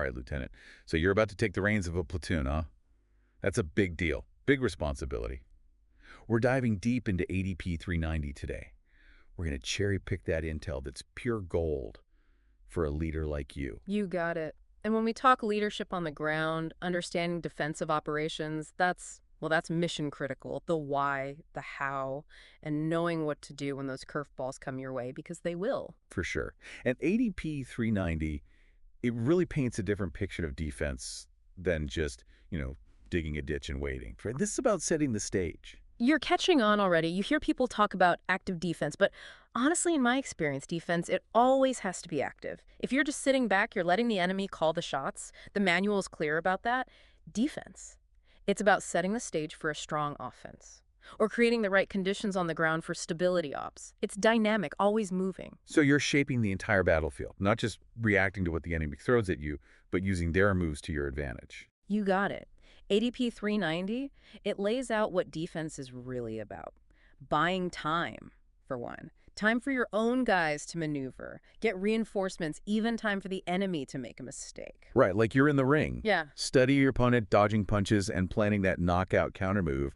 right, Lieutenant. So you're about to take the reins of a platoon, huh? That's a big deal. Big responsibility. We're diving deep into ADP 390 today. We're going to cherry-pick that intel that's pure gold for a leader like you. You got it. And when we talk leadership on the ground, understanding defensive operations, that's mission critical. The why, the how, and knowing what to do when those curveballs come your way, because they will. For sure. And ADP 390, it really paints a different picture of defense than just, digging a ditch and waiting. This is about setting the stage. You're catching on already. You hear people talk about active defense, but honestly, in my experience, defense, it always has to be active. If you're just sitting back, you're letting the enemy call the shots, the manual is clear about that. Defense, it's about setting the stage for a strong offense or creating the right conditions on the ground for stability ops. It's dynamic, always moving. So you're shaping the entire battlefield, not just reacting to what the enemy throws at you, but using their moves to your advantage. You got it. ADP 390, it lays out what defense is really about. Buying time, for one. Time for your own guys to maneuver, get reinforcements, even time for the enemy to make a mistake. Right, like you're in the ring. Yeah. Study your opponent, dodging punches, and planning that knockout countermove.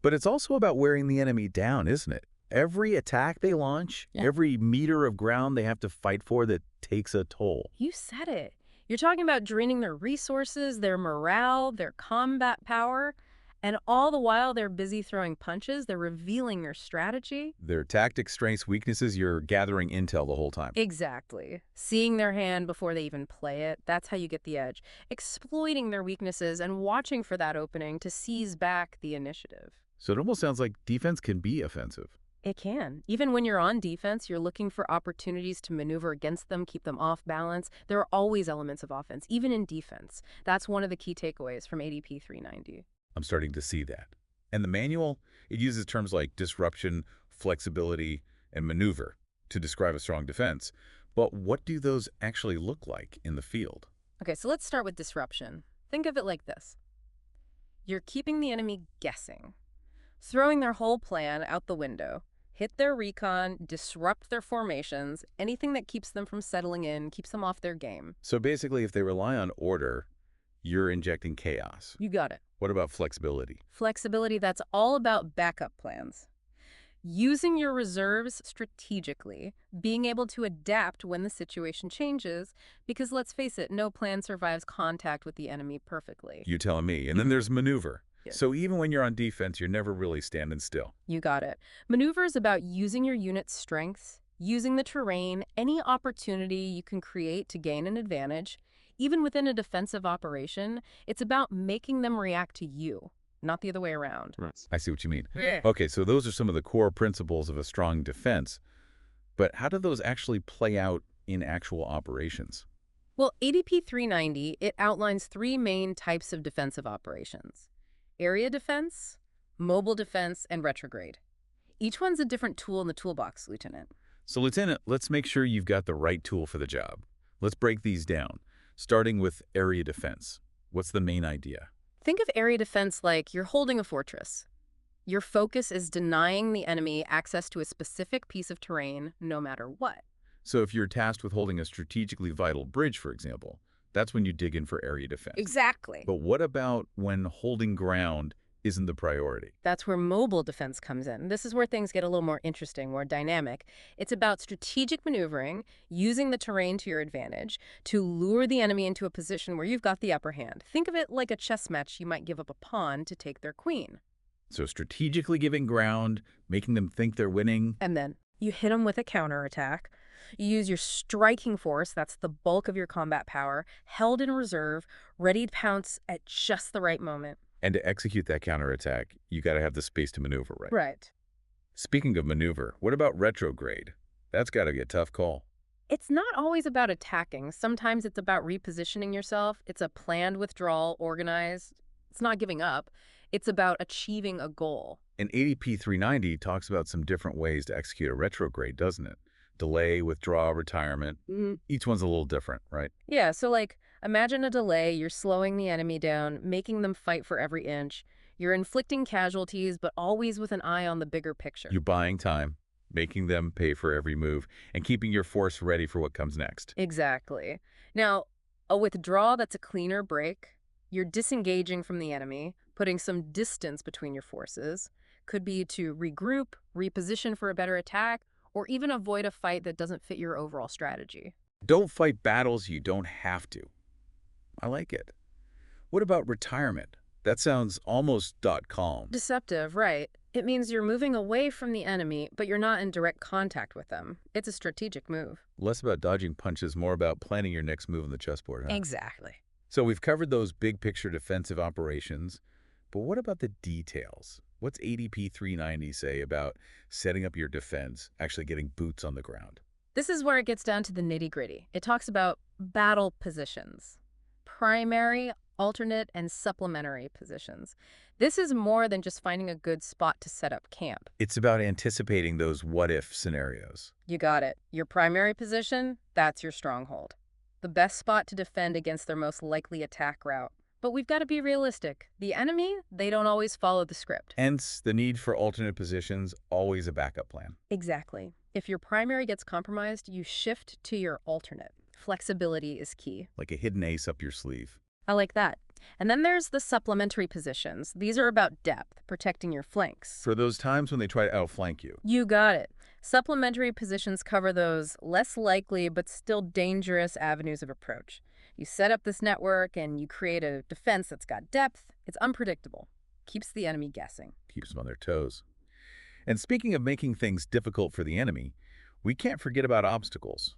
But it's also about wearing the enemy down, isn't it? Every attack they launch, every meter of ground they have to fight for that takes a toll. You said it. You're talking about draining their resources, their morale, their combat power, and all the while they're busy throwing punches, they're revealing your strategy. Their tactics, strengths, weaknesses, you're gathering intel the whole time. Exactly. Seeing their hand before they even play it, that's how you get the edge. Exploiting their weaknesses and watching for that opening to seize back the initiative. So it almost sounds like defense can be offensive. It can. Even when you're on defense, you're looking for opportunities to maneuver against them, keep them off balance. There are always elements of offense, even in defense. That's one of the key takeaways from ADP 390. I'm starting to see that. And the manual, it uses terms like disruption, flexibility, and maneuver to describe a strong defense. But what do those actually look like in the field? Okay, so let's start with disruption. Think of it like this. You're keeping the enemy guessing, throwing their whole plan out the window. Hit their recon, disrupt their formations, anything that keeps them from settling in, keeps them off their game. So basically, if they rely on order, you're injecting chaos. You got it. What about flexibility? Flexibility, that's all about backup plans. Using your reserves strategically, being able to adapt when the situation changes, because let's face it, no plan survives contact with the enemy perfectly. You're telling me. And then there's maneuver. Yes. So even when you're on defense, you're never really standing still. You got it. Maneuver is about using your unit's strengths, using the terrain, any opportunity you can create to gain an advantage. Even within a defensive operation, it's about making them react to you, not the other way around. Right. I see what you mean. Yeah. Okay, so those are some of the core principles of a strong defense. But how do those actually play out in actual operations? Well, ADP 390, it outlines three main types of defensive operations: area defense, mobile defense, and retrograde. Each one's a different tool in the toolbox, Lieutenant. So, Lieutenant, let's make sure you've got the right tool for the job. Let's break these down, starting with area defense. What's the main idea? Think of area defense like you're holding a fortress. Your focus is denying the enemy access to a specific piece of terrain, no matter what. So if you're tasked with holding a strategically vital bridge, for example, that's when you dig in for area defense. Exactly. But what about when holding ground isn't the priority? That's where mobile defense comes in. This is where things get a little more interesting, more dynamic. It's about strategic maneuvering, using the terrain to your advantage to lure the enemy into a position where you've got the upper hand. Think of it like a chess match. You might give up a pawn to take their queen. So strategically giving ground, making them think they're winning. And then you hit them with a counterattack. You use your striking force, that's the bulk of your combat power, held in reserve, ready to pounce at just the right moment. And to execute that counterattack, you got to have the space to maneuver, right? Right. Speaking of maneuver, what about retrograde? That's got to be a tough call. It's not always about attacking. Sometimes it's about repositioning yourself. It's a planned withdrawal, organized. It's not giving up. It's about achieving a goal. And ADP 390 talks about some different ways to execute a retrograde, doesn't it? Delay, withdraw, retirement. Each one's a little different, right? Yeah, so like, imagine a delay. You're slowing the enemy down, making them fight for every inch. You're inflicting casualties, but always with an eye on the bigger picture. You're buying time, making them pay for every move, and keeping your force ready for what comes next. Exactly. Now, A withdrawal that's a cleaner break. You're disengaging from the enemy, putting some distance between your forces. Could be to regroup, reposition for a better attack, or even avoid a fight that doesn't fit your overall strategy. Don't fight battles you don't have to. I like it. What about retirement? That sounds almost .calm. Deceptive, right. It means you're moving away from the enemy, but you're not in direct contact with them. It's a strategic move. Less about dodging punches, more about planning your next move on the chessboard, huh? Exactly. So we've covered those big picture defensive operations, but what about the details? What's ADP 390 say about setting up your defense, actually getting boots on the ground? This is where it gets down to the nitty-gritty. It talks about battle positions, primary, alternate, and supplementary positions. This is more than just finding a good spot to set up camp. It's about anticipating those what-if scenarios. You got it. Your primary position, that's your stronghold. The best spot to defend against their most likely attack route. But we've got to be realistic. The enemy, they don't always follow the script. Hence, the need for alternate positions, always a backup plan. Exactly. If your primary gets compromised, you shift to your alternate. Flexibility is key. Like a hidden ace up your sleeve. I like that. And then there's the supplementary positions. These are about depth, protecting your flanks. For those times when they try to outflank you. You got it. Supplementary positions cover those less likely but still dangerous avenues of approach. You set up this network and you create a defense that's got depth. It's unpredictable. Keeps the enemy guessing. Keeps them on their toes. And speaking of making things difficult for the enemy, we can't forget about obstacles.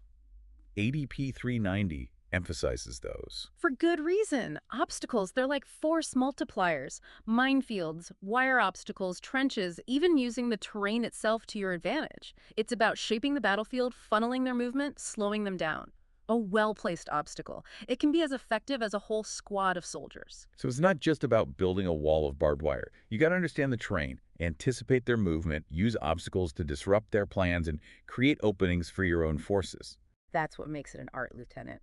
ADP 390 emphasizes those. For good reason. Obstacles, they're like force multipliers. Minefields, wire obstacles, trenches, even using the terrain itself to your advantage. It's about shaping the battlefield, funneling their movement, slowing them down. A well-placed obstacle. It can be as effective as a whole squad of soldiers. So it's not just about building a wall of barbed wire. You got to understand the terrain, anticipate their movement, use obstacles to disrupt their plans, and create openings for your own forces. That's what makes it an art, Lieutenant.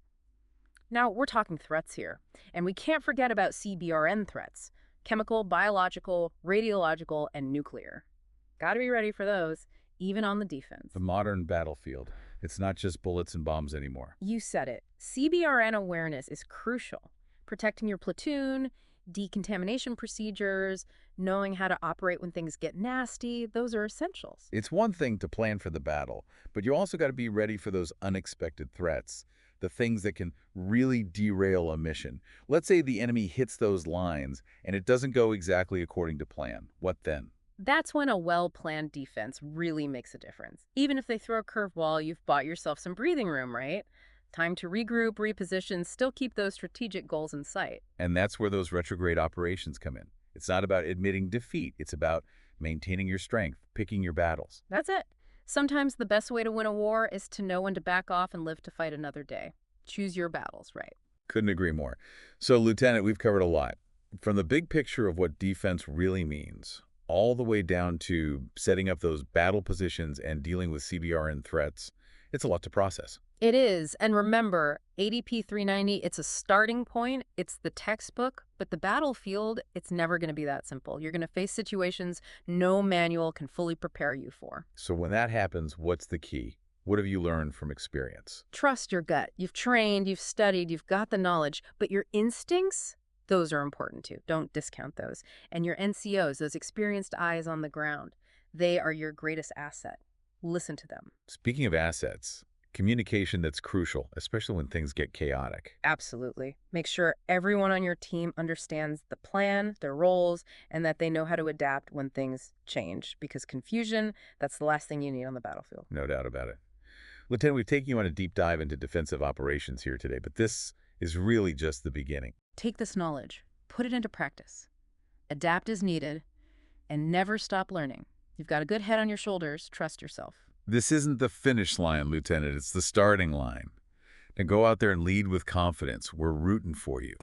Now, we're talking threats here, and we can't forget about CBRN threats. Chemical, biological, radiological, and nuclear. Gotta be ready for those, even on the defense. The modern battlefield. It's not just bullets and bombs anymore. You said it. CBRN awareness is crucial. Protecting your platoon, decontamination procedures, knowing how to operate when things get nasty, those are essentials. It's one thing to plan for the battle, but you also got to be ready for those unexpected threats, the things that can really derail a mission. Let's say the enemy hits those lines and it doesn't go exactly according to plan. What then? That's when a well-planned defense really makes a difference. Even if they throw a curveball, you've bought yourself some breathing room, right? Time to regroup, reposition, still keep those strategic goals in sight. And that's where those retrograde operations come in. It's not about admitting defeat. It's about maintaining your strength, picking your battles. That's it. Sometimes the best way to win a war is to know when to back off and live to fight another day. Choose your battles, right? Couldn't agree more. So, Lieutenant, we've covered a lot. From the big picture of what defense really means, all the way down to setting up those battle positions and dealing with CBRN threats, it's a lot to process. It is. And remember, ADP 390, it's a starting point. It's the textbook. But the battlefield, it's never going to be that simple. You're going to face situations no manual can fully prepare you for. So when that happens, what's the key? What have you learned from experience? Trust your gut. You've trained, you've studied, you've got the knowledge. But your instincts, those are important too. Don't discount those. And your NCOs, those experienced eyes on the ground, they are your greatest asset. Listen to them. Speaking of assets, communication that's crucial, especially when things get chaotic. Absolutely. Make sure everyone on your team understands the plan, their roles, and that they know how to adapt when things change. Because confusion, that's the last thing you need on the battlefield. No doubt about it. Lieutenant, we've taken you on a deep dive into defensive operations here today, but this is really just the beginning. Take this knowledge, put it into practice, adapt as needed, and never stop learning. You've got a good head on your shoulders. Trust yourself. This isn't the finish line, Lieutenant. It's the starting line. Now go out there and lead with confidence. We're rooting for you.